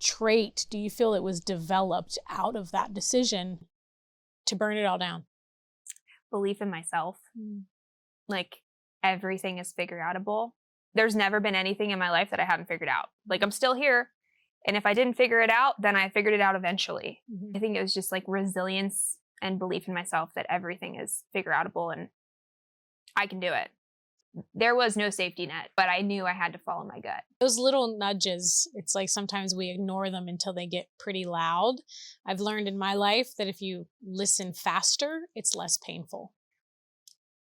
trait do you feel it was developed out of that decision to burn it all down? Belief in myself. Like, everything is figure outable. There's never been anything in my life that I haven't figured out. Like, I'm still here. And if I didn't figure it out, then I figured it out eventually. I think it was just like resilience and belief in myself that everything is figure outable and I can do it. There was no safety net, but I knew I had to follow my gut. Those little nudges, it's like sometimes we ignore them until they get pretty loud. I've learned in my life that if you listen faster, it's less painful.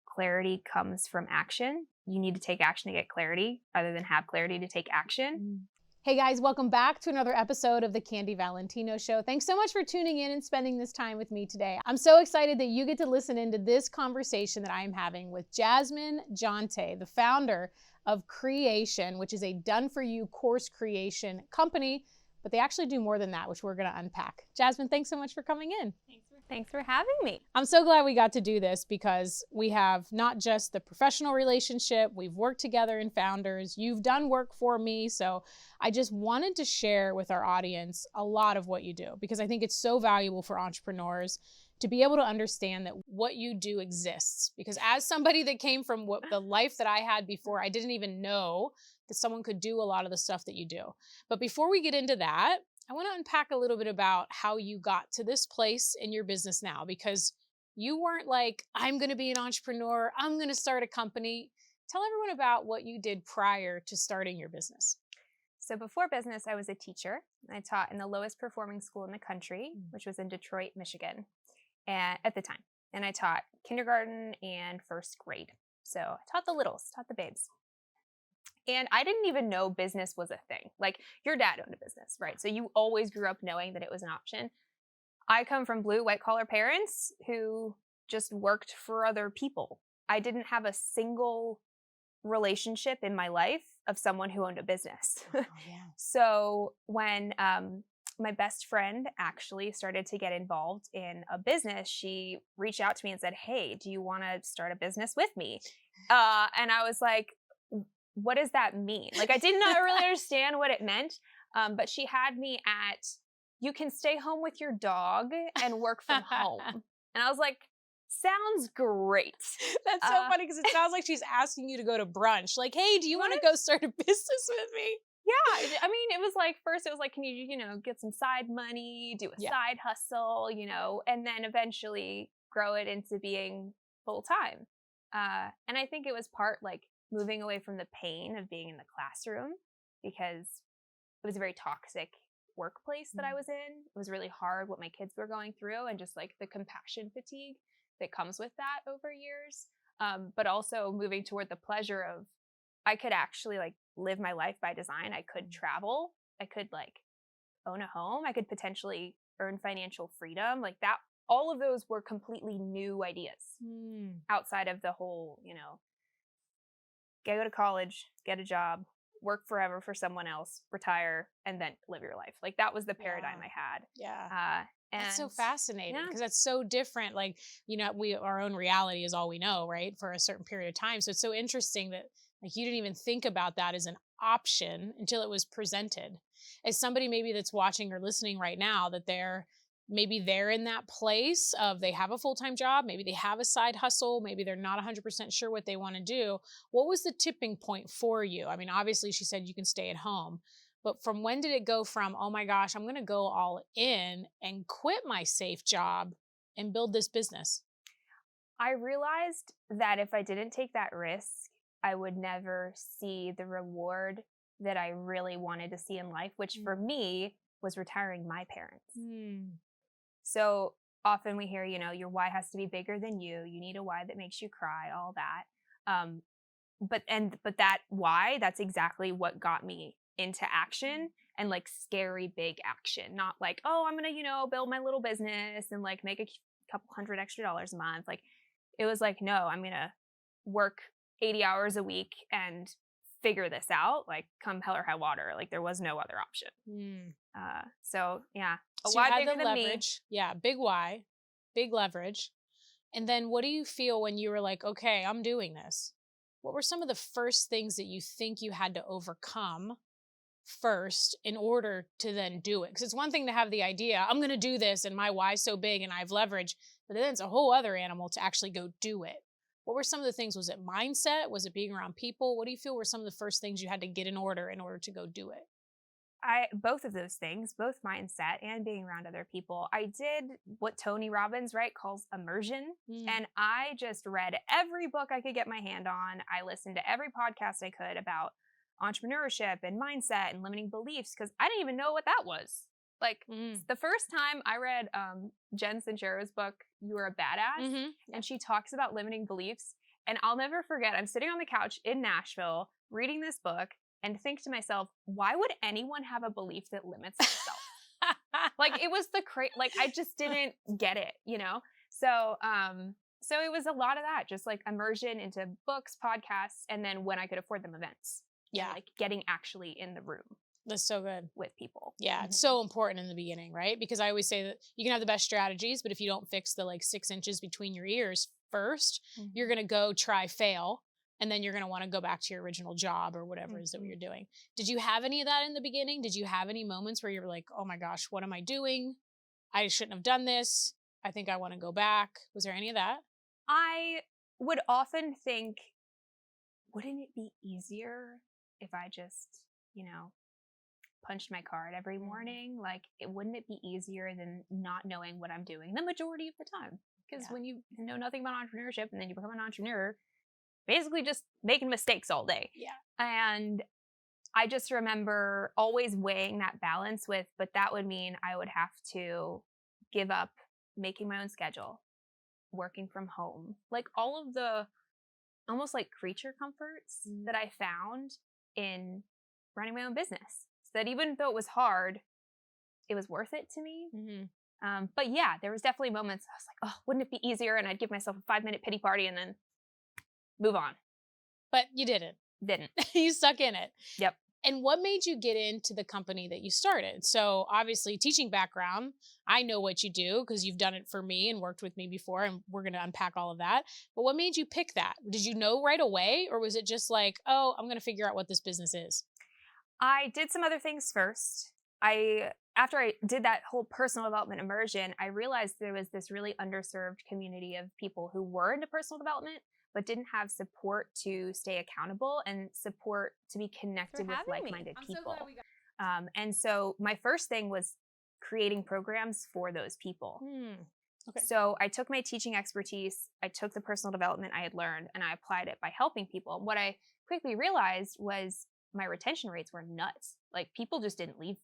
Clarity comes from action. You need to take action to get clarity rather than have clarity to take action. Hey guys, welcome back to another episode of the Candy Valentino Show. Thanks so much for tuning in and spending this time with me today. I'm so excited that you get to listen into this conversation that I am having with Jasmine Jonte, the founder of Creation, which is a done-for-you course creation company, but they actually do more than that, which we're going to unpack. Jasmine, thanks so much for coming in. Thanks for having me. I'm so glad we got to do this because we have not just the professional relationship, we've worked together in Founders, you've done work for me, so I just wanted to share with our audience a lot of what you do because I think it's so valuable for entrepreneurs to be able to understand that what you do exists. Because as somebody that came from the life that I had before, I didn't even know that someone could do a lot of the stuff that you do. But before we get into that, I want to unpack a little bit about how you got to this place in your business now, because you weren't like, I'm going to be an entrepreneur, I'm going to start a company. Tell everyone about what you did prior to starting your business. So before business, I was a teacher. I taught in the lowest performing school in the country, which was in Detroit, Michigan, and at the time. And I taught kindergarten and first grade. So I taught the littles, taught the babes. And I didn't even know business was a thing. Like, your dad owned a business, right? So you always grew up knowing that it was an option. I come from blue, white-collar parents who just worked for other people. I didn't have a single relationship in my life of someone who owned a business. Oh, yeah. So when my best friend actually started to get involved in a business, she reached out to me and said, hey, do you want to start a business with me? And I was like, what does that mean? Like, I did not really understand what it meant. But she had me at, you can stay home with your dog and work from home. And I was like, sounds great. That's so funny because it sounds like she's asking you to go to brunch. Like, hey, do you want to go start a business with me? Yeah. I mean, it was like, first it was like, can you, get some side money, do a side hustle, and then eventually grow it into being full time. And I think it was part like moving away from the pain of being in the classroom because it was a very toxic workplace that I was in. It was really hard what my kids were going through and just like the compassion fatigue that comes with that over years. But also moving toward the pleasure of I could actually like live my life by design. I could travel. I could like own a home. I could potentially earn financial freedom. Like that, all of those were completely new ideas outside of the whole, go to college, get a job, work forever for someone else, retire, and then live your life. Like that was the paradigm I had. Yeah. And that's so fascinating because that's so different. Like, our own reality is all we know, right? For a certain period of time. So it's so interesting that like you didn't even think about that as an option until it was presented. As somebody maybe that's watching or listening right now, that they're in that place of they have a full-time job, maybe they have a side hustle, maybe they're not 100% sure what they want to do. What was the tipping point for you? I mean, obviously she said you can stay at home, but from when did it go from, oh my gosh, I'm going to go all in and quit my safe job and build this business? I realized that if I didn't take that risk, I would never see the reward that I really wanted to see in life, which for me was retiring my parents. So often we hear, your why has to be bigger than you. You need a why that makes you cry, all that. But that why, that's exactly what got me into action and like scary big action. Not like, oh, I'm going to, build my little business and like make a couple $100 extra a month. Like it was like, no, I'm going to work 80 hours a week and figure this out, like come hell or high water. Like there was no other option. So yeah, a so why you had bigger the than leverage. Me. Yeah, big why, big leverage. And then what do you feel when you were like, okay, I'm doing this? What were some of the first things that you think you had to overcome first in order to then do it? Because it's one thing to have the idea, I'm going to do this and my why's so big and I have leverage, but then it's a whole other animal to actually go do it. What were some of the things? Was it mindset? Was it being around people? What do you feel were some of the first things you had to get in order to go do it? Both of those things, both mindset and being around other people. I did what Tony Robbins, right, calls immersion. And I just read every book I could get my hand on. I listened to every podcast I could about entrepreneurship and mindset and limiting beliefs, because I didn't even know what that was. Like the first time I read Jen Sincero's book, You Are a Badass, and she talks about limiting beliefs. And I'll never forget, I'm sitting on the couch in Nashville reading this book and think to myself, why would anyone have a belief that limits themselves? Like it was like I just didn't get it, you know? So it was a lot of that, just like immersion into books, podcasts, and then when I could afford them, events. Yeah. Like getting actually in the room. That's so good. With people. Yeah. It's so important in the beginning, right? Because I always say that you can have the best strategies, but if you don't fix the like 6 inches between your ears first, you're going to go try, fail. And then you're going to want to go back to your original job or whatever it is that you're doing. Did you have any of that in the beginning? Did you have any moments where you were like, oh my gosh, what am I doing? I shouldn't have done this. I think I want to go back. Was there any of that? I would often think, wouldn't it be easier if I just, punched my card every morning? Like, wouldn't it be easier than not knowing what I'm doing the majority of the time? Because when you know nothing about entrepreneurship and then you become an entrepreneur, basically just making mistakes all day. Yeah. And I just remember always weighing that balance with, but that would mean I would have to give up making my own schedule, working from home, like all of the almost like creature comforts that I found in running my own business. So that even though it was hard, it was worth it to me. But yeah, there was definitely moments I was like, oh, wouldn't it be easier? And I'd give myself a 5-minute pity party and then move on. But you didn't. You stuck in it. Yep. And what made you get into the company that you started? So obviously teaching background, I know what you do because you've done it for me and worked with me before, and we're going to unpack all of that. But what made you pick that? Did you know right away, or was it just like, oh, I'm going to figure out what this business is? I did some other things first. After I did that whole personal development immersion, I realized there was this really underserved community of people who were into personal development, but didn't have support to stay accountable and support to be connected with like-minded people. So and so my first thing was creating programs for those people. Okay. So I took my teaching expertise, I took the personal development I had learned, and I applied it by helping people. What I quickly realized was my retention rates were nuts. Like people just didn't leave.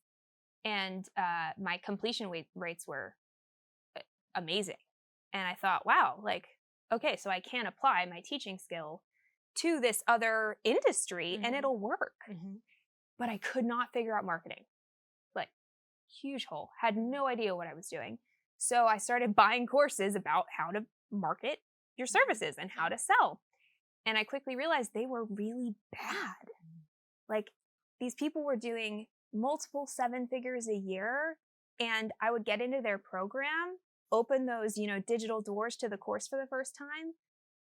And my completion rates were amazing. And I thought, wow, like, okay, so I can apply my teaching skill to this other industry and it'll work. But I could not figure out marketing. Like, huge hole. Had no idea what I was doing. So I started buying courses about how to market your services and how to sell. And I quickly realized they were really bad. Like, these people were doing multiple 7 figures a year, and I would get into their program, open those, digital doors to the course for the first time,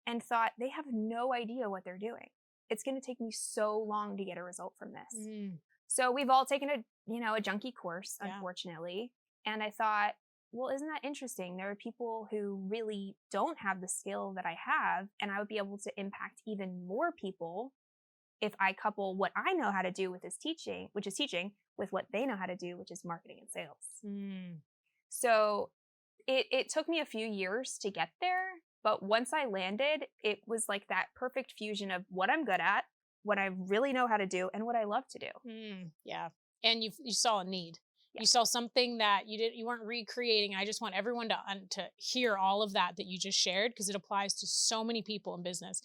and thought, they have no idea what they're doing. It's going to take me so long to get a result from this. So we've all taken a junky course, unfortunately. And I thought, well, isn't that interesting? There are people who really don't have the skill that I have, and I would be able to impact even more people if I couple what I know how to do with teaching, with what they know how to do, which is marketing and sales. So it took me a few years to get there, but once I landed, it was like that perfect fusion of what I'm good at, what I really know how to do, and what I love to do. Yeah. And you saw a need. You saw something that you weren't recreating. I just want everyone to hear all of that you just shared, because it applies to so many people in business.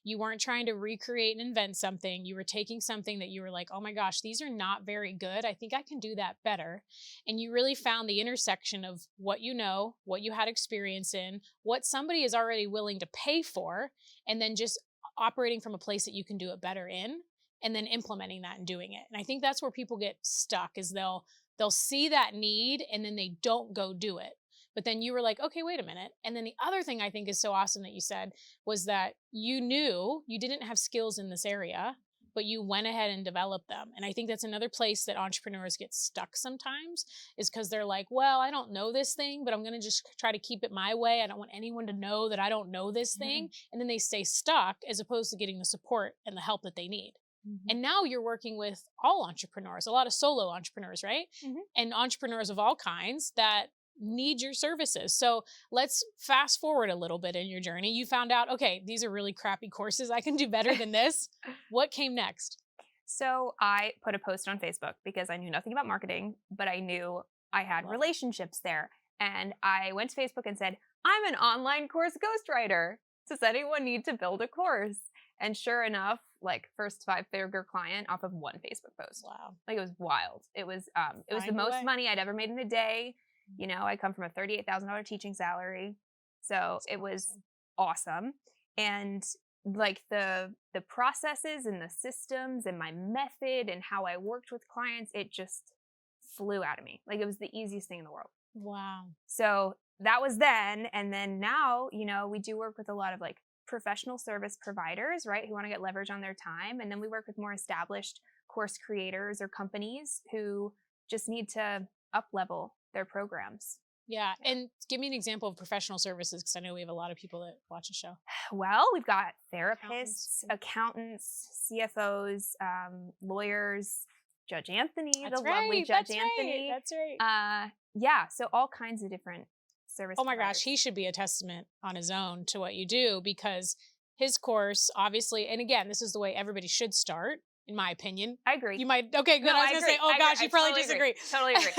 You weren't trying to recreate and invent something. You were taking something that you were like, oh my gosh, these are not very good. I think I can do that better. And you really found the intersection of what you know, what you had experience in, what somebody is already willing to pay for, and then just operating from a place that you can do it better in, and then implementing that and doing it. And I think that's where people get stuck, is they'll see that need and then they don't go do it. But then you were like, okay, wait a minute. And then the other thing I think is so awesome that you said was that you knew you didn't have skills in this area, but you went ahead and developed them. And I think that's another place that entrepreneurs get stuck sometimes, is because they're like, well, I don't know this thing, but I'm going to just try to keep it my way. I don't want anyone to know that I don't know this thing. And then they stay stuck as opposed to getting the support and the help that they need. And now you're working with all entrepreneurs, a lot of solo entrepreneurs, right? And entrepreneurs of all kinds that need your services. So let's fast forward a little bit in your journey. You found out, okay, these are really crappy courses. I can do better than this. What came next? So I put a post on Facebook because I knew nothing about marketing, but I knew I had relationships there. And I went to Facebook and said, I'm an online course ghostwriter. Does anyone need to build a course? And sure enough, like first 5-figure client off of one Facebook post. Wow. Like it was wild. It was the most money I'd ever made in a day. You know, I come from a $38,000 teaching salary. So it was awesome. And like the processes and the systems and my method and how I worked with clients, it just flew out of me. Like it was the easiest thing in the world. Wow. So that was then. And then now, you know, we do work with a lot of like professional service providers, right, who want to get leverage on their time. And then we work with more established course creators or companies who just need to up level their programs. Yeah. And give me an example of professional services, because I know we have a lot of people that watch the show. Well, we've got therapists, accountants, CFOs, lawyers, Judge Anthony, lovely Judge Anthony. That's right. Yeah. So all kinds of different service Oh my providers. gosh, he should be a testament on his own to what you do, because his course, obviously, and again, this is the way everybody should start, in my opinion. I agree. You might, okay, good. No, I was going to say, oh gosh, you probably disagree. Totally agree.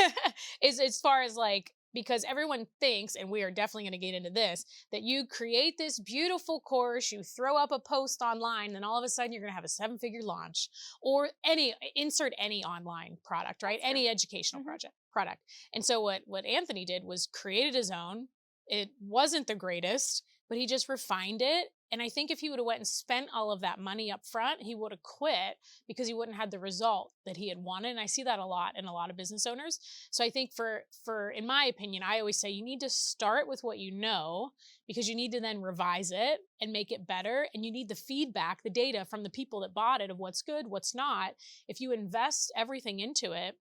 Is as far as like, because everyone thinks, and we are definitely going to get into this, that you create this beautiful course, you throw up a post online, and all of a sudden you're going to have a 7-figure launch, or insert any online product, right? Any educational product. And so what Anthony did was created his own. It wasn't the greatest, but he just refined it. And I think if he would have went and spent all of that money up front, he would have quit because he wouldn't have had the result that he had wanted. And I see that a lot in a lot of business owners. So I think for in my opinion, I always say you need to start with what you know, because you need to then revise it and make it better. And you need the feedback, the data from the people that bought it of what's good, what's not. If you invest everything into it,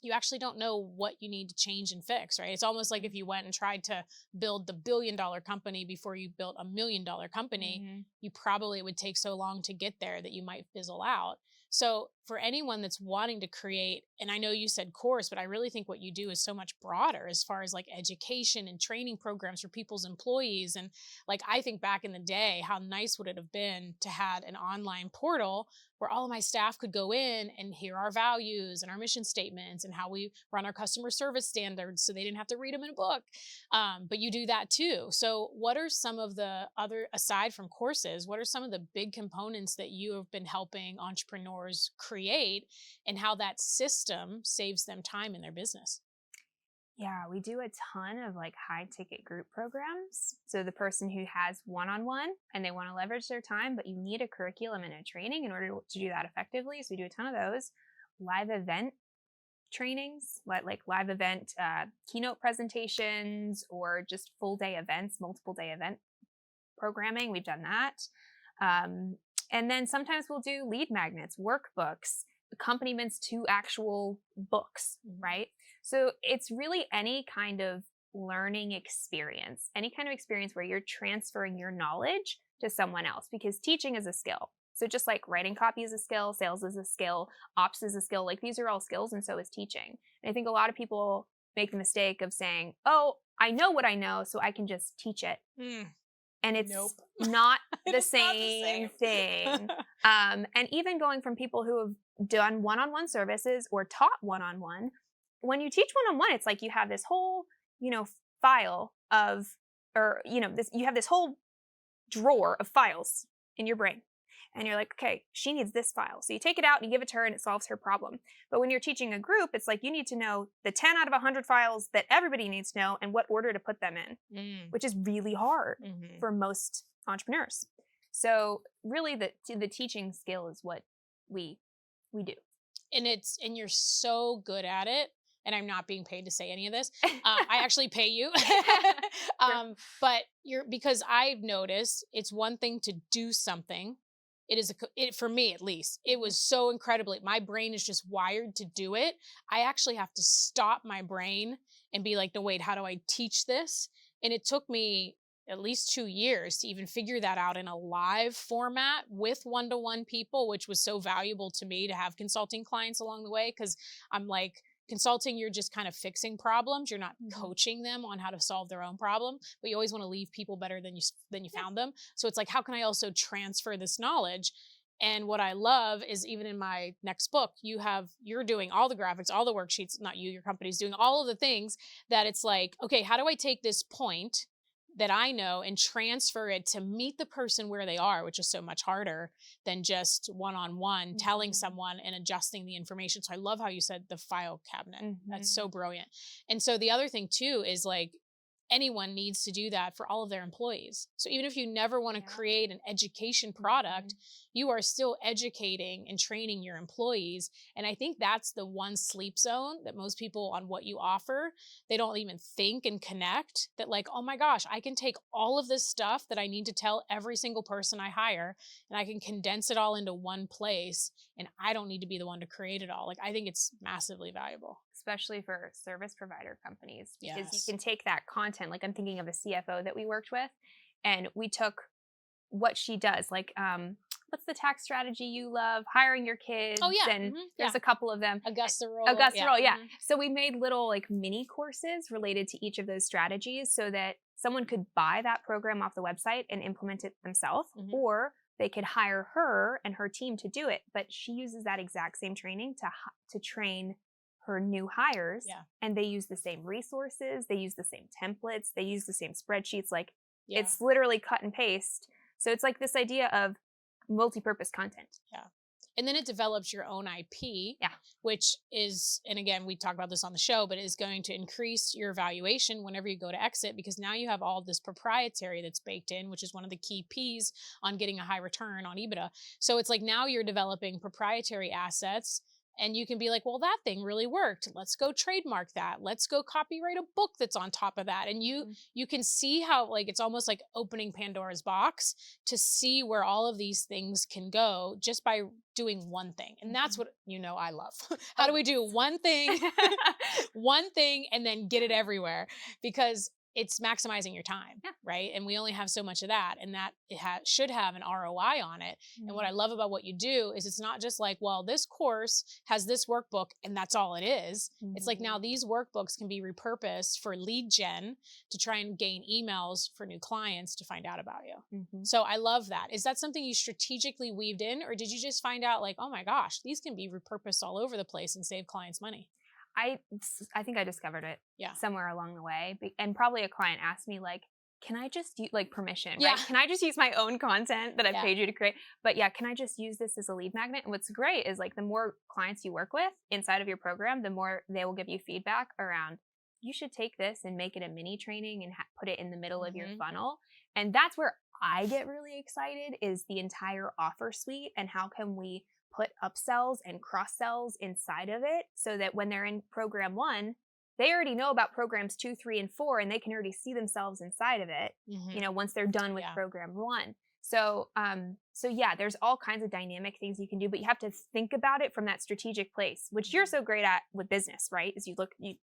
you actually don't know what you need to change and fix, right? It's almost like if you went and tried to build the $1 billion company before you built a $1 million company, you probably would take so long to get there that you might fizzle out. So for anyone that's wanting to create, and I know you said course, but I really think what you do is so much broader as far as like education and training programs for people's employees. And like, I think back in the day, how nice would it have been to have an online portal where all of my staff could go in and hear our values and our mission statements and how we run our customer service standards, so they didn't have to read them in a book. But you do that too. So what are some of the other, aside from courses, what are some of the big components that you have been helping entrepreneurs create, and how that system saves them time in their business? Yeah, we do a ton of like high ticket group programs. So the person who has one-on-one and they want to leverage their time, but you need a curriculum and a training in order to do that effectively. So we do a ton of those. Live event trainings, like live event keynote presentations, or just full day events, multiple day event programming. We've done that. And then sometimes we'll do lead magnets, workbooks, accompaniments to actual books, right? So it's really any kind of learning experience, any kind of experience where you're transferring your knowledge to someone else, because teaching is a skill. So just like writing copy is a skill, sales is a skill, ops is a skill, like these are all skills, and so is teaching. And I think a lot of people make the mistake of saying, oh, I know what I know, so I can just teach it. And it's not the same thing. And even going from people who have done one-on-one services or taught one-on-one, when you teach one-on-one, it's like you have this whole, file of, or, you have this whole drawer of files in your brain. And you're like, okay, she needs this file. So you take it out and you give it to her and it solves her problem. But when you're teaching a group, it's like you need to know the 10 out of 100 files that everybody needs to know and what order to put them in, which is really hard for most entrepreneurs. So really the teaching skill is what we do. And you're so good at it. And I'm not being paid to say any of this. I actually pay you. But because I've noticed it's one thing to do something, for me at least, it was so incredibly, my brain is just wired to do it. I actually have to stop my brain and be like, no, wait, how do I teach this? And it took me at least 2 years to even figure that out in a live format with one-to-one people, which was so valuable to me to have consulting clients along the way. Cause I'm like, consulting, you're just kind of fixing problems. You're not coaching them on how to solve their own problem, but you always want to leave people better than you found them. So it's like, how can I also transfer this knowledge? And what I love is, even in my next book, you're doing all the graphics, all the worksheets, not you, your company's doing all of the things that it's like, okay, how do I take this point that I know and transfer it to meet the person where they are, which is so much harder than just one-on-one telling someone and adjusting the information. So I love how you said the file cabinet. That's so brilliant. And so the other thing too is like, anyone needs to do that for all of their employees. So even if you never want to create an education product, you are still educating and training your employees. And I think that's the one sleep zone that most people on what you offer, they don't even think and connect that, like, oh my gosh, I can take all of this stuff that I need to tell every single person I hire, and I can condense it all into one place, and I don't need to be the one to create it all. Like, I think it's massively valuable. Especially for service provider companies, because you can take that content. Like, I'm thinking of a CFO that we worked with, and we took what she does, like, what's the tax strategy you love? Hiring your kids. Oh yeah. And there's a couple of them. Augusta Roll. Yeah. So we made little like mini courses related to each of those strategies so that someone could buy that program off the website and implement it themselves, or they could hire her and her team to do it. But she uses that exact same training to train her new hires, and they use the same resources, they use the same templates, they use the same spreadsheets. Like, it's literally cut and paste. So it's like this idea of multi-purpose content. Yeah. And then it develops your own IP, which is, and again, we talk about this on the show, but is going to increase your valuation whenever you go to exit, because now you have all this proprietary that's baked in, which is one of the key P's on getting a high return on EBITDA. So it's like, now you're developing proprietary assets. And you can be like, well, that thing really worked. Let's go trademark that. Let's go copyright a book that's on top of that. And you can see how, like, it's almost like opening Pandora's box to see where all of these things can go just by doing one thing. And that's what, I love. How do we do one thing, and then get it everywhere? Because it's maximizing your time, right? And we only have so much of that, and that it should have an ROI on it. And what I love about what you do is, it's not just like, well, this course has this workbook and that's all it is. It's like, now these workbooks can be repurposed for lead gen to try and gain emails for new clients to find out about you. So I love that. Is that something you strategically weaved in, or did you just find out like, oh my gosh, these can be repurposed all over the place and save clients money? I think I discovered it somewhere along the way. And probably a client asked me, like, can I just use, like, permission, right? Can I just use my own content that I've paid you to create? But can I just use this as a lead magnet? And what's great is, like, the more clients you work with inside of your program, the more they will give you feedback around, you should take this and make it a mini training and put it in the middle of your funnel. And that's where I get really excited, is the entire offer suite, and how can we put upsells and cross sells inside of it, so that when they're in program 1, they already know about programs 2, 3, and 4, and they can already see themselves inside of it, once they're done with program 1. So, there's all kinds of dynamic things you can do, but you have to think about it from that strategic place, which you're so great at with business, right? Is you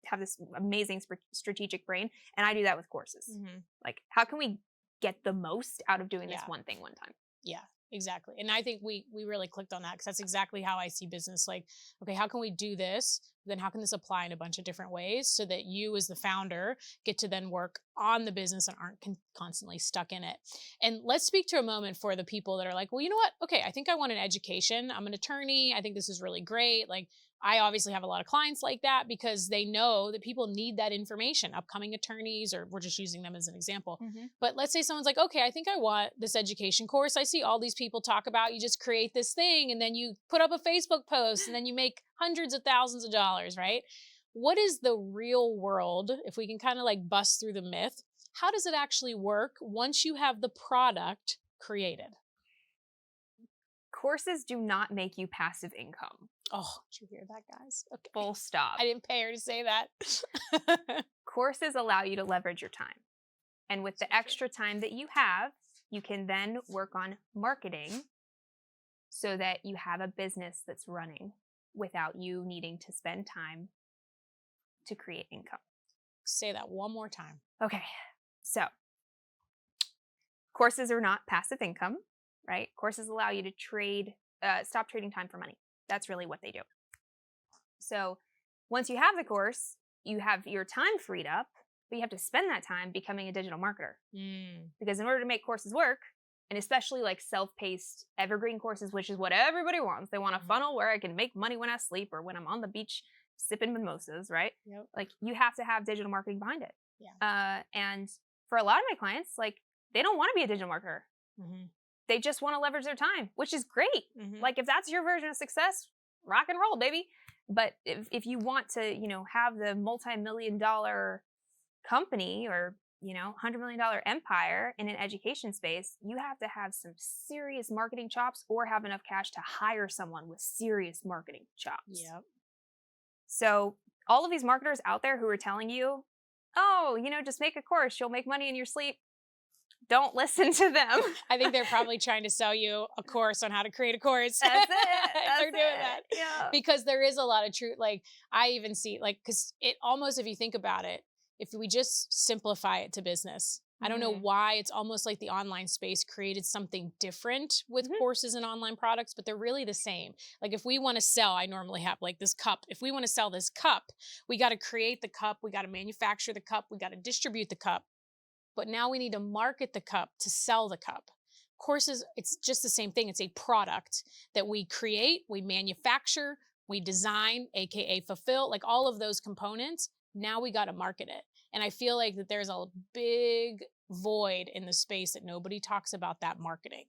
have this amazing strategic brain, and I do that with courses. Like, how can we get the most out of doing this one thing one time? Yeah. Exactly. And I think we really clicked on that, because that's exactly how I see business. Like, okay, how can we do this? Then how can this apply in a bunch of different ways, so that you as the founder get to then work on the business and aren't constantly stuck in it? And let's speak to a moment for the people that are like, well, you know what? Okay, I think I want an education. I'm an attorney. I think this is really great. Like, I obviously have a lot of clients like that, because they know that people need that information, upcoming attorneys, or we're just using them as an example. But let's say someone's like, okay, I think I want this education course. I see all these people talk about, you just create this thing and then you put up a Facebook post and then you make hundreds of thousands of dollars, right? What is the real world, if we can kind of like bust through the myth? How does it actually work once you have the product created? Courses do not make you passive income. Oh, did you hear that, guys? Okay. Full stop. I didn't pay her to say that. Courses allow you to leverage your time. And with the extra time that you have, you can then work on marketing so that you have a business that's running without you needing to spend time to create income. Say that one more time. Okay. So courses are not passive income, right? Courses allow you to stop trading time for money. That's really what they do. So once you have the course, you have your time freed up, but you have to spend that time becoming a digital marketer. Because in order to make courses work, and especially like self-paced evergreen courses, which is what everybody wants. They want a funnel where I can make money when I sleep or when I'm on the beach sipping mimosas, right? Yep. Like you have to have digital marketing behind it. Yeah. And for a lot of my clients, like they don't want to be a digital marketer. They just want to leverage their time, which is great. Like if that's your version of success, rock and roll, baby. But if you want to, have the multi-million-dollar company or, $100 million empire in an education space, you have to have some serious marketing chops or have enough cash to hire someone with serious marketing chops. Yep. So all of these marketers out there who are telling you, oh, just make a course, you'll make money in your sleep. Don't listen to them. I think they're probably trying to sell you a course on how to create a course. That's it. They're doing that. Yeah. Because there is a lot of truth. Like I even see, because it almost, if you think about it, if we just simplify it to business, I don't know why it's almost like the online space created something different with courses and online products, but they're really the same. Like if we want to sell, I normally have like this cup. If we want to sell this cup, we got to create the cup. We got to manufacture the cup. We got to distribute the cup. But now we need to market the cup to sell the cup. Courses, it's just the same thing. It's a product that we create, we manufacture, we design, AKA fulfill, like all of those components. Now we got to market it. And I feel like that there's a big void in the space that nobody talks about that marketing.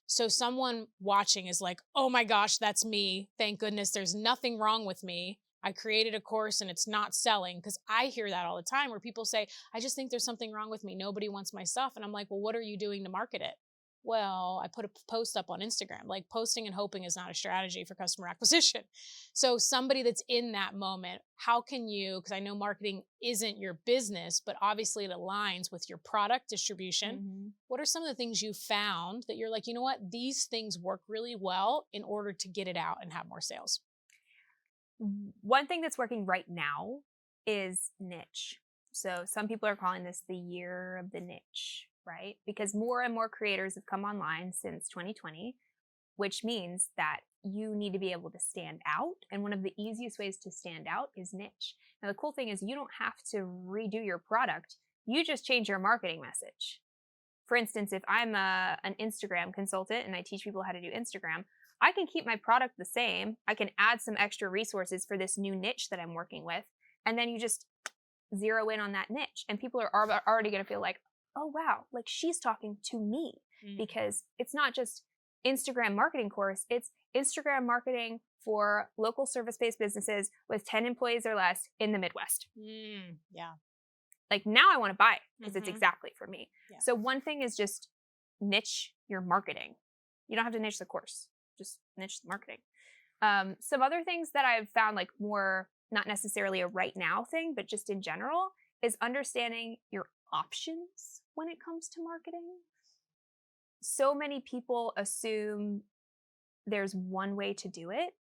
So someone watching is like, oh my gosh, that's me. Thank goodness there's nothing wrong with me. I created a course and it's not selling, because I hear that all the time where people say, I just think there's something wrong with me. Nobody wants my stuff. And I'm like, well, what are you doing to market it? Well, I put a post up on Instagram. Like posting and hoping is not a strategy for customer acquisition. So somebody that's in that moment, how can you, because I know marketing isn't your business, but obviously it aligns with your product distribution. What are some of the things you found that you're like, you know what, these things work really well in order to get it out and have more sales? One thing that's working right now is niche. So some people are calling this the year of the niche, right? Because more and more creators have come online since 2020, which means that you need to be able to stand out. And one of the easiest ways to stand out is niche. Now, the cool thing is you don't have to redo your product. You just change your marketing message. For instance, if I'm an Instagram consultant and I teach people how to do Instagram, I can keep my product the same. I can add some extra resources for this new niche that I'm working with. And then you just zero in on that niche. And people are already going to feel like, oh, wow, like she's talking to me. Because it's not just Instagram marketing course. It's Instagram marketing for local service-based businesses with 10 employees or less in the Midwest. Yeah. Like now I want to buy it because it's exactly for me. Yeah. So one thing is just niche your marketing. You don't have to niche the course. Just niche the marketing. Some other things that I've found, like more, not necessarily a right now thing, but just in general, is understanding your options when it comes to marketing. So many people assume there's one way to do it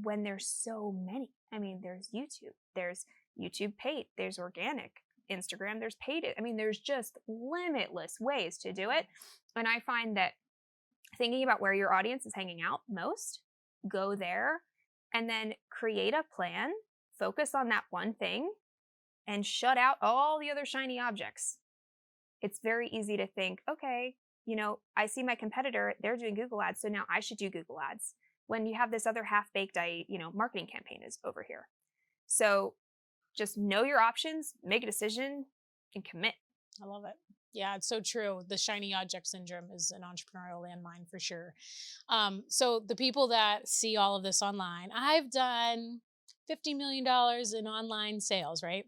when there's so many. I mean, there's YouTube paid, there's organic, Instagram, there's paid. I mean, there's just limitless ways to do it. And I find that thinking about where your audience is hanging out most, go there, and then create a plan, focus on that one thing, and shut out all the other shiny objects. It's very easy to think, okay, I see my competitor, they're doing Google ads, so now I should do Google ads. When you have this other half-baked, marketing campaign is over here. So just know your options, make a decision, and commit. I love it. Yeah, it's so true. The shiny object syndrome is an entrepreneurial landmine for sure. So the people that see all of this online, I've done $50 million in online sales, right?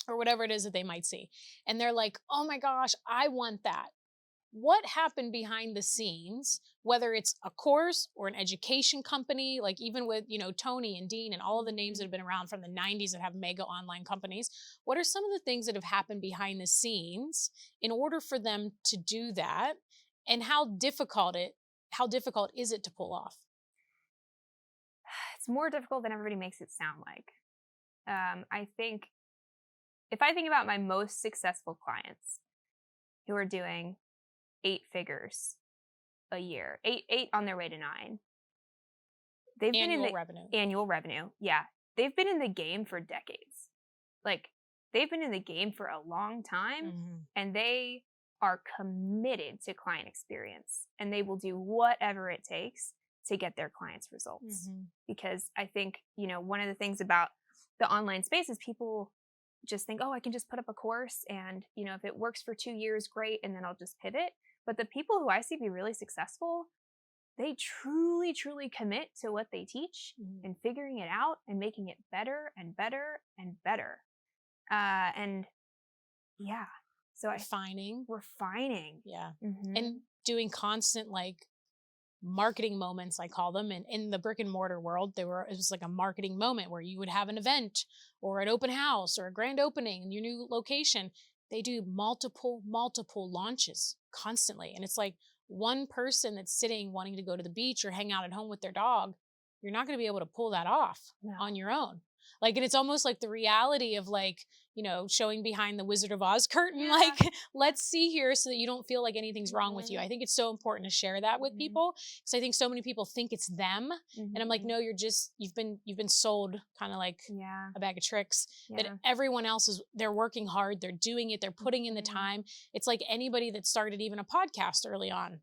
Or whatever it is that they might see. And they're like, oh my gosh, I want that. What happened behind the scenes, whether it's a course or an education company, like even with, Tony and Dean and all of the names that have been around from the 90s that have mega online companies, what are some of the things that have happened behind the scenes in order for them to do that? And how difficult is it to pull off? more difficult than everybody makes it sound like. I think if I think about my most successful clients who are doing 8 figures a year, eight on their way to 9, they've been in the annual revenue. Yeah. They've been in the game for decades. Like, they've been in the game for a long time, and they are committed to client experience, and they will do whatever it takes to get their clients results. Because I think, one of the things about the online space is people just think, oh, I can just put up a course and, if it works for 2 years, great, and then I'll just pivot. But the people who I see be really successful, they truly, truly commit to what they teach and figuring it out and making it better and better and better. And yeah, so refining. Yeah. And doing constant, like, marketing moments, I call them. And in the brick and mortar world, it was like a marketing moment where you would have an event or an open house or a grand opening in your new location. They do multiple launches constantly. And it's like one person that's sitting wanting to go to the beach or hang out at home with their dog. You're not going to be able to pull that off on your own. Like, and it's almost like the reality of, like, showing behind the Wizard of Oz curtain, like, let's see here, so that you don't feel like anything's wrong with you. I think it's so important to share that with people, because I think so many people think it's them. And I'm like, no, you've been sold kind of like a bag of tricks, that everyone else they're working hard, they're doing it, they're putting in the time. It's like anybody that started even a podcast early on.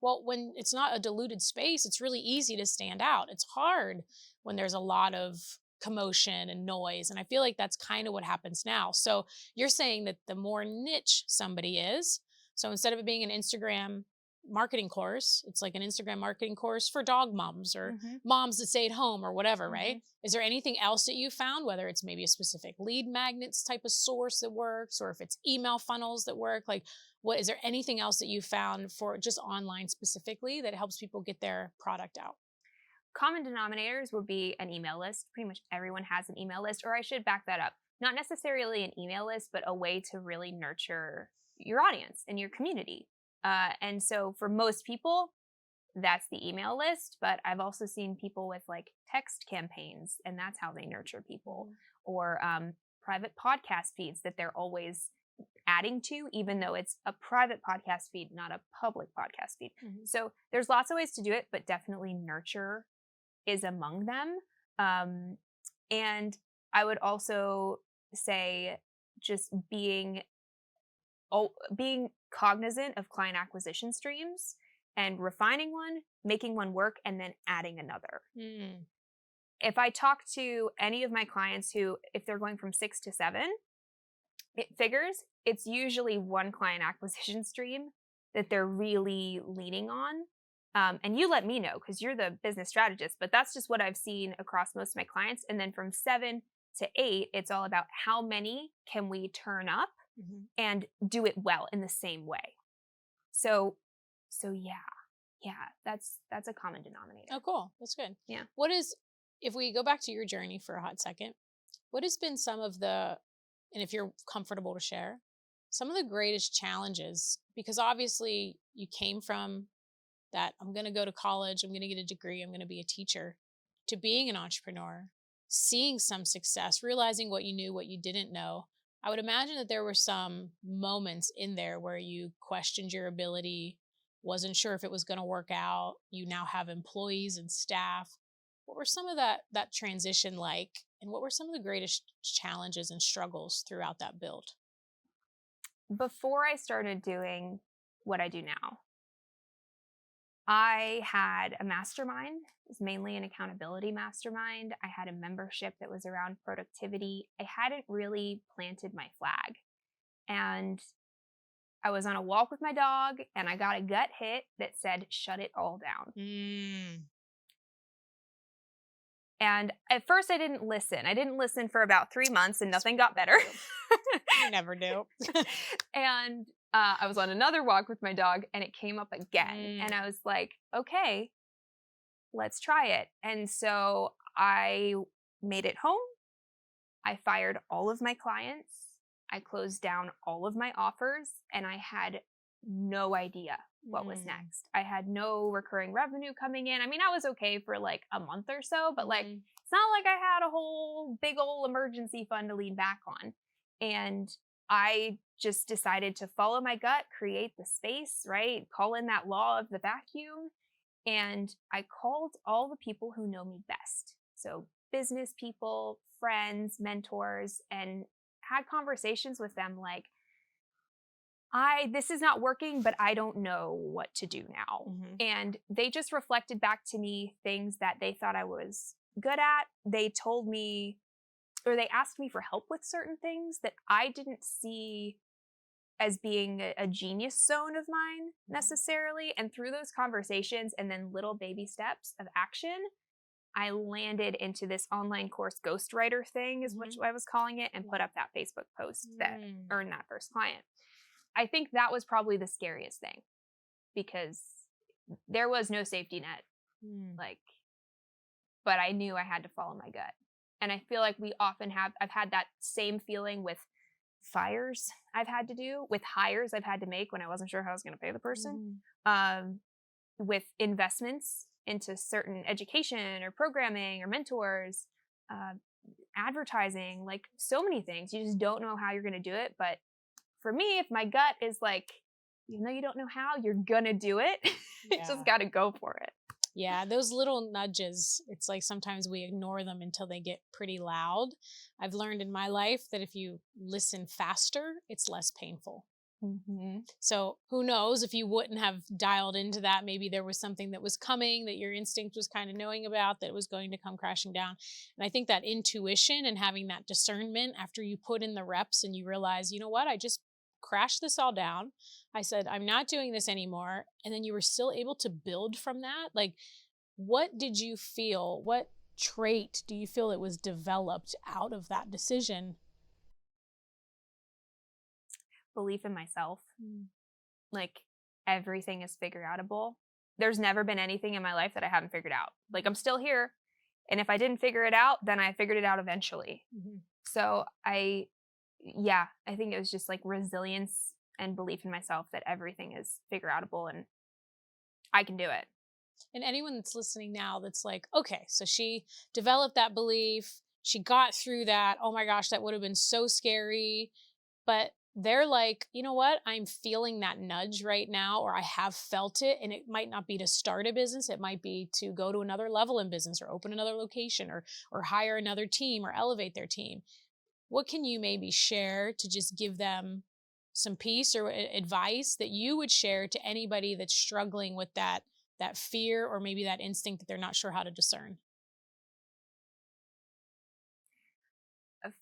Well, when it's not a diluted space, it's really easy to stand out. It's hard when there's a lot of commotion and noise. And I feel like that's kind of what happens now. So you're saying that the more niche somebody is, so instead of it being an Instagram marketing course, it's like an Instagram marketing course for dog moms or moms that stay at home or whatever, right? Is there anything else that you found, whether it's maybe a specific lead magnets type of source that works, or if it's email funnels that work? Like, what is there anything else that you found for just online specifically that helps people get their product out? Common denominators would be an email list. Pretty much everyone has an email list, or I should back that up. Not necessarily an email list, but a way to really nurture your audience and your community. And so for most people, that's the email list. But I've also seen people with, like, text campaigns, and that's how they nurture people, or private podcast feeds that they're always adding to, even though it's a private podcast feed, not a public podcast feed. So there's lots of ways to do it, but definitely nurture is among them. And I would also say just being cognizant of client acquisition streams and refining one, making one work, and then adding another. If I talk to any of my clients who, if they're going from 6 to 7 figures, it's usually one client acquisition stream that they're really leaning on. And you let me know, because you're the business strategist, but that's just what I've seen across most of my clients. And then from 7 to 8, it's all about how many can we turn up and do it well in the same way. So yeah, that's a common denominator. Oh, cool. That's good. Yeah. If we go back to your journey for a hot second, what has been some of the, and if you're comfortable to share, some of the greatest challenges? Because obviously you came from that, I'm going to go to college, I'm going to get a degree, I'm going to be a teacher, to being an entrepreneur, seeing some success, realizing what you knew, what you didn't know. I would imagine that there were some moments in there where you questioned your ability, wasn't sure if it was going to work out. You now have employees and staff. What were some of that transition like? And what were some of the greatest challenges and struggles throughout that build? Before I started doing what I do now, I had a mastermind. It was mainly an accountability mastermind. I had a membership that was around productivity. I hadn't really planted my flag. And I was on a walk with my dog, and I got a gut hit that said, shut it all down. And at first I didn't listen. I didn't listen for about 3 months, and nothing got better. You never do. And I was on another walk with my dog, and it came up again. And I was like, okay, let's try it. And so I made it home. I fired all of my clients. I closed down all of my offers, and I had no idea what was next. I had no recurring revenue coming in. I mean, I was okay for like a month or so, but like, it's not like I had a whole big old emergency fund to lean back on. And I just decided to follow my gut, create the space, right? Call in that law of the vacuum. And I called all the people who know me best. So business people, friends, mentors, and had conversations with them like, this is not working, but I don't know what to do now. And they just reflected back to me things that they thought I was good at. They told me, or they asked me for help with certain things that I didn't see as being a genius zone of mine necessarily. And through those conversations and then little baby steps of action, I landed into this online course ghostwriter thing is what I was calling it, and put up that Facebook post that earned that first client. I think that was probably the scariest thing because there was no safety net. But I knew I had to follow my gut. And I feel like I've had that same feeling with fires I've had to do, with hires I've had to make when I wasn't sure how I was going to pay the person, with investments into certain education or programming or mentors, advertising, like so many things. You just don't know how you're going to do it. But for me, if my gut is like, even though you don't know how, you're going to do it, you just got to go for it. Yeah, those little nudges, it's like sometimes we ignore them until they get pretty loud. I've learned in my life that if you listen faster, it's less painful. So who knows, if you wouldn't have dialed into that, maybe there was something that was coming that your instinct was kind of knowing about that was going to come crashing down. And I think that intuition and having that discernment after you put in the reps and you realize, you know what, I just crashed this all down. I said, I'm not doing this anymore. And then you were still able to build from that. Like, what did you feel? What trait do you feel that was developed out of that decision? Belief in myself. Like, everything is figure outable. There's never been anything in my life that I haven't figured out. Like, I'm still here. And if I didn't figure it out, then I figured it out eventually. So I think it was just like resilience and belief in myself that everything is figure outable and I can do it. And anyone that's listening now that's like, okay, so she developed that belief, she got through that. Oh my gosh, that would have been so scary. But they're like, you know what? I'm feeling that nudge right now, or I have felt it. And it might not be to start a business. It might be to go to another level in business or open another location or hire another team or elevate their team. What can you maybe share to just give them some peace or advice that you would share to anybody that's struggling with that fear or maybe that instinct that they're not sure how to discern?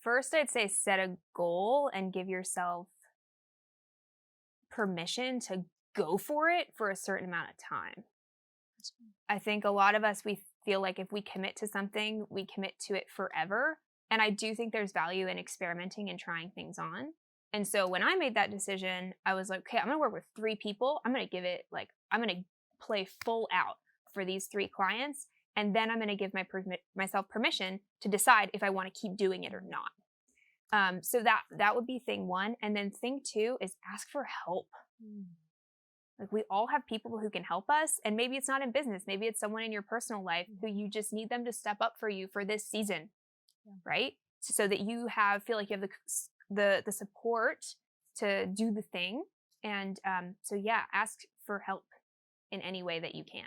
First, I'd say set a goal and give yourself permission to go for it for a certain amount of time. I think a lot of us, we feel like if we commit to something, we commit to it forever. And I do think there's value in experimenting and trying things on. And so when I made that decision, I was like, okay, I'm going to work with 3 people. I'm going to give it I'm going to play full out for these 3 clients. And then I'm going to give myself permission to decide if I want to keep doing it or not. So that would be thing 1. And then thing 2 is ask for help. Like, we all have people who can help us. And maybe it's not in business. Maybe it's someone in your personal life who you just need them to step up for you for this season, right? So that you feel like you have the support to do the thing. And ask for help in any way that you can.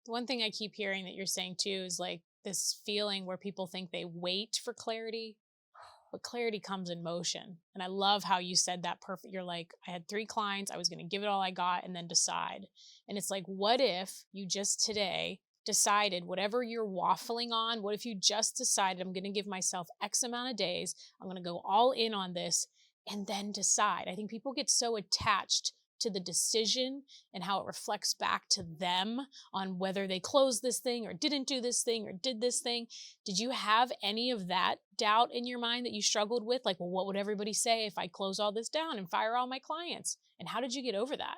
The one thing I keep hearing that you're saying too is like this feeling where people think they wait for clarity, but clarity comes in motion. And I love how you said that perfect. You're like, I had 3 clients, I was going to give it all I got and then decide. And it's like, what if you just today decided whatever you're waffling on, what if you just decided I'm going to give myself X amount of days, I'm going to go all in on this and then decide. I think people get so attached to the decision and how it reflects back to them on whether they closed this thing or didn't do this thing or did this thing. Did you have any of that doubt in your mind that you struggled with? Like, well, what would everybody say if I close all this down and fire all my clients? And how did you get over that?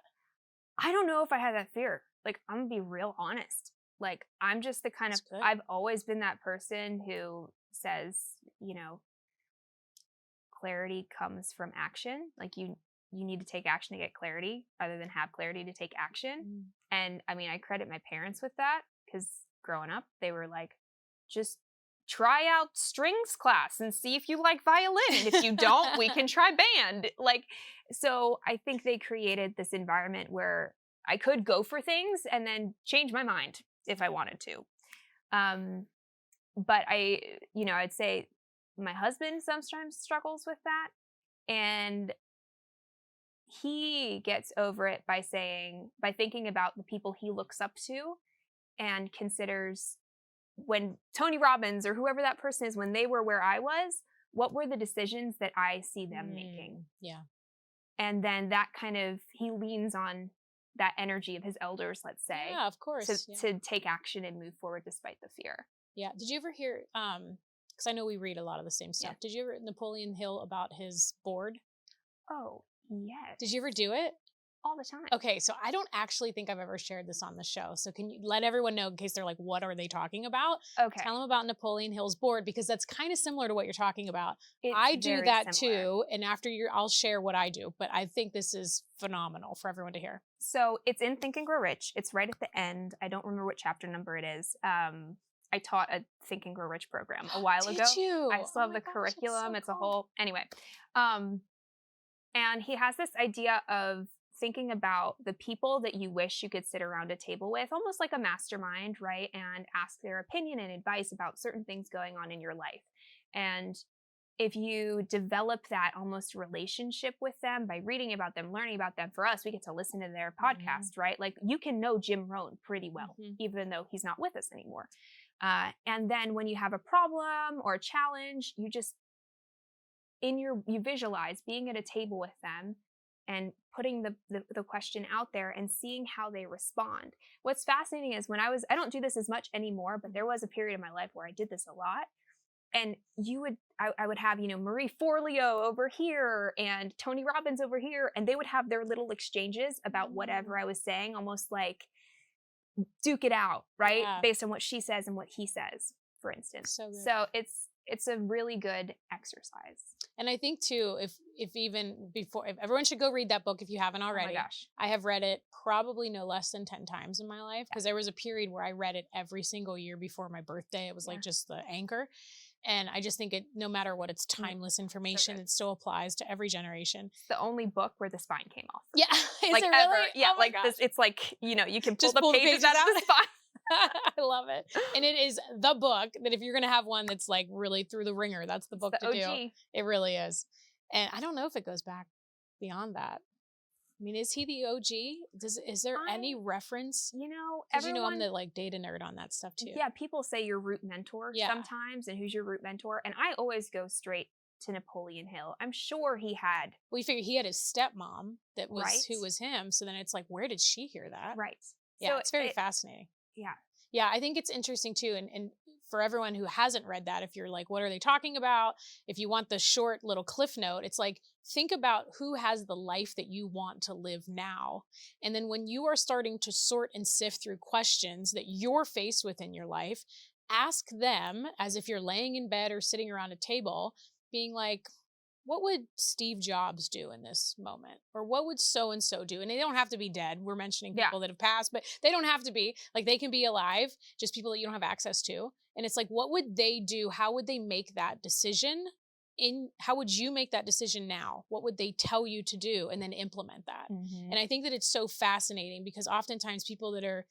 I don't know if I had that fear. Like, I'm gonna be real honest. Like, I'm just the kind of, I've always been that person who says, clarity comes from action. Like, you you need to take action to get clarity rather than have clarity to take action. And I mean, I credit my parents with that, because growing up, they were like, just try out strings class and see if you like violin. And if you don't, we can try band. Like, so I think they created this environment where I could go for things and then change my mind if I wanted to. But I'd say my husband sometimes struggles with that. And he gets over it by thinking about the people he looks up to and considers, when Tony Robbins or whoever that person is, when they were where I was, what were the decisions that I see them making? Yeah. And then that he leans on that energy of his elders, let's say. Yeah, of course. To take action and move forward despite the fear. Yeah. Did you ever hear, because I know we read a lot of the same stuff. Yeah. Did you ever read Napoleon Hill about his board? Oh, yes. Did you ever do it? All the time. Okay, so I don't actually think I've ever shared this on the show. So can you let everyone know, in case they're like, what are they talking about? Okay. Tell them about Napoleon Hill's board, because that's kind of similar to what you're talking about. I do that too. And after I'll share what I do. But I think this is phenomenal for everyone to hear. So it's in Think and Grow Rich. It's right at the end. I don't remember what chapter number it is. I taught a Think and Grow Rich program a while ago. Did you? I still have the curriculum. It's a whole, anyway. And he has this idea of thinking about the people that you wish you could sit around a table with, almost like a mastermind, right? And ask their opinion and advice about certain things going on in your life. And if you develop that almost relationship with them by reading about them, learning about them, for us, we get to listen to their podcast, right? Like, you can know Jim Rohn pretty well, even though he's not with us anymore. And then when you have a problem or a challenge, you visualize being at a table with them and putting the question out there and seeing how they respond. What's fascinating is I don't do this as much anymore, but there was a period in my life where I did this a lot. And I would have, Marie Forleo over here and Tony Robbins over here, and they would have their little exchanges about whatever I was saying, almost like duke it out, right? Yeah. Based on what she says and what he says, for instance. So it's a really good exercise. And I think too, if everyone should go read that book if you haven't already. Oh my gosh. I have read it probably no less than 10 times in my life, because there was a period where I read it every single year before my birthday. It was like just the anchor. And I just think no matter what, it's timeless information. It still applies to every generation. It's the only book where the spine came off. Yeah. Is like it ever. Really? Yeah. Oh like gosh. this. It's like, you can just pull the pages out of the spine. I love it. And it is the book that if you're going to have one that's like really through the ringer, that's the book to do. It really is. And I don't know if it goes back beyond that. I mean, is he the OG? Is there any reference? Because I'm the like data nerd on that stuff too. Yeah, people say your root mentor sometimes, and who's your root mentor? And I always go straight to Napoleon Hill. I'm sure he had. We figure he had his stepmom that was who was him. So then it's like, where did she hear that? Right. Yeah, so it's very fascinating. Yeah. Yeah, I think it's interesting too. And for everyone who hasn't read that, if you're like, what are they talking about? If you want the short little cliff note, it's like, think about who has the life that you want to live now. And then when you are starting to sort and sift through questions that you're faced with in your life, ask them as if you're laying in bed or sitting around a table, being like, what would Steve Jobs do in this moment? Or what would so-and-so do? And they don't have to be dead. We're mentioning people that have passed, but they don't have to be. Like, they can be alive, just people that you don't have access to. And it's like, what would they do? How would they make that decision? How would you make that decision now? What would they tell you to do? And then implement that. Mm-hmm. And I think that it's so fascinating, because oftentimes people that are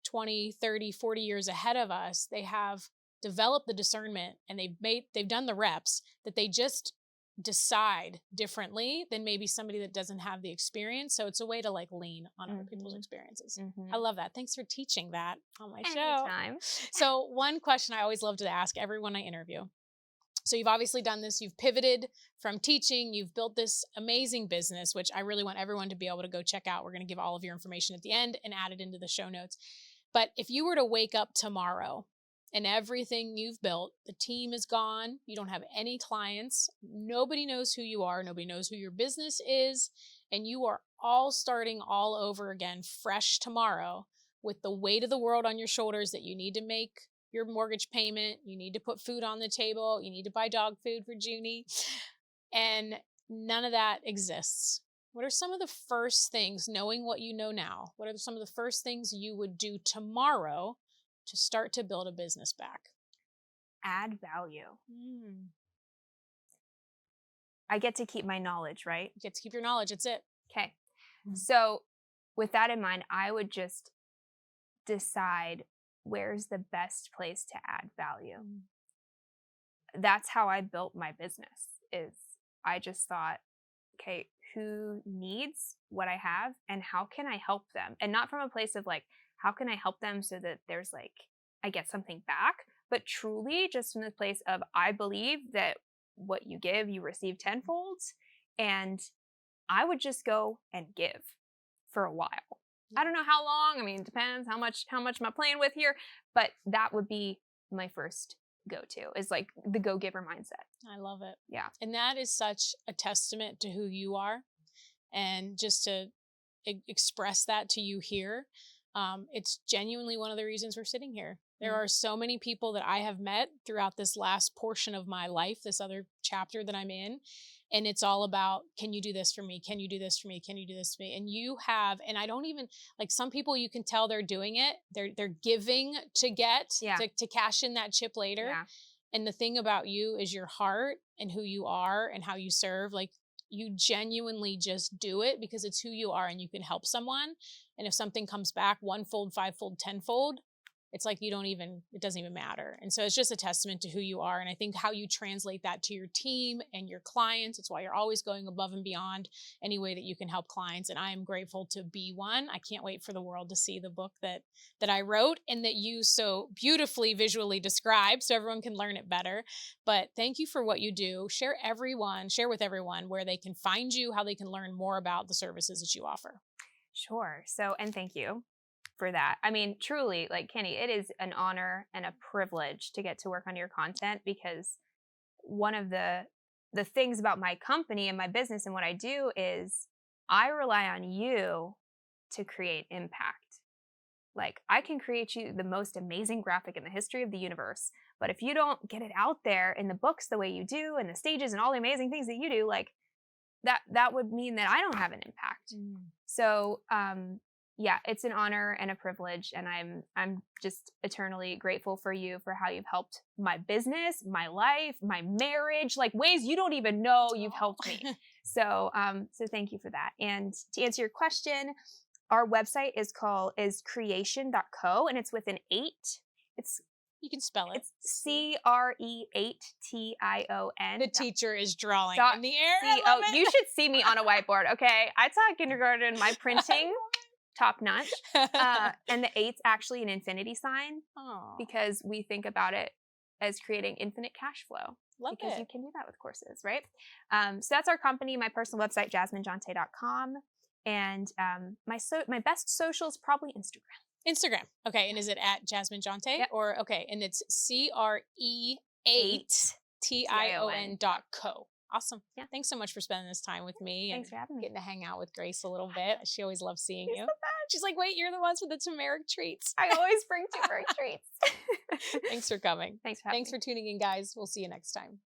20, 30, 40 years ahead of us, they have developed the discernment and they've done the reps that they just decide differently than maybe somebody that doesn't have the experience. So it's a way to like lean on other people's experiences. Mm-hmm. I love that. Thanks for teaching that on my show. So one question I always love to ask everyone I interview. So you've obviously done this. You've pivoted from teaching. You've built this amazing business, which I really want everyone to be able to go check out. We're going to give all of your information at the end and add it into the show notes. But if you were to wake up tomorrow and everything you've built, the team is gone, you don't have any clients, nobody knows who you are, nobody knows who your business is, and you are all starting all over again, fresh tomorrow, with the weight of the world on your shoulders that you need to make your mortgage payment, you need to put food on the table, you need to buy dog food for Junie, and none of that exists. What are some of the first things, knowing what you know now, what are some of the first things you would do tomorrow to start to build a business back? Add value. I get to keep my knowledge, right? You get to keep your knowledge. That's it. Okay. So with that in mind, I would just decide where's the best place to add value. That's how I built my business. Is I just thought, okay, who needs what I have and how can I help them? And not from a place of like, how can I help them so that there's like, I get something back, but truly just from the place of, I believe that what you give, you receive tenfold. And I would just go and give for a while. I don't know how long. I mean, it depends how much am I playing with here, but that would be my first go-to, is like the go-giver mindset. I love it. Yeah. And that is such a testament to who you are. And just to express that to you here, it's genuinely one of the reasons we're sitting here. There are so many people that I have met throughout this last portion of my life, this other chapter that I'm in. And it's all about, can you do this for me? Can you do this for me? Can you do this for me? And you have, and I don't even, like, some people you can tell they're doing it. They're giving to get, to cash in that chip later. Yeah. And the thing about you is your heart and who you are and how you serve. Like, you genuinely just do it because it's who you are and you can help someone. And if something comes back 1-fold, 5-fold, 10-fold, it's like it doesn't even matter. And so it's just a testament to who you are. And I think how you translate that to your team and your clients, it's why you're always going above and beyond any way that you can help clients. And I am grateful to be one. I can't wait for the world to see the book that I wrote and that you so beautifully visually describe so everyone can learn it better. But thank you for what you do. Share with everyone where they can find you, how they can learn more about the services that you offer. Sure. So, and thank you for that. I mean, truly, like, Candy, it is an honor and a privilege to get to work on your content, because one of the things about my company and my business and what I do is I rely on you to create impact. Like, I can create you the most amazing graphic in the history of the universe, but if you don't get it out there in the books the way you do and the stages and all the amazing things that you do, like, that would mean that I don't have an impact. So, yeah, it's an honor and a privilege, and I'm just eternally grateful for you for how you've helped my business, my life, my marriage, like ways you don't even know you've helped me. So thank you for that. And to answer your question, our website is creation.co, and it's with an 8. You can spell it. It's CRE8TION. The teacher is drawing in the air. You should see me on a whiteboard, okay? I taught kindergarten, my printing, top notch. And the 8's actually an infinity sign. Because we think about it as creating infinite cash flow. Because you can do that with courses, right? So that's our company, my personal website, jasminejonte.com. And my best social is probably Instagram. Okay. And is it at Jasmine Jonte? Yep. Or, okay. And it's CRE8TION.co. Awesome. Yeah. Thanks so much for spending this time with me. Thanks for having me. Getting to hang out with Grace a little bit. She always loves seeing you. The best. She's like, wait, you're the ones with the turmeric treats. I always bring turmeric treats. Thanks for coming. Thanks for having me. Thanks for tuning in, guys. We'll see you next time.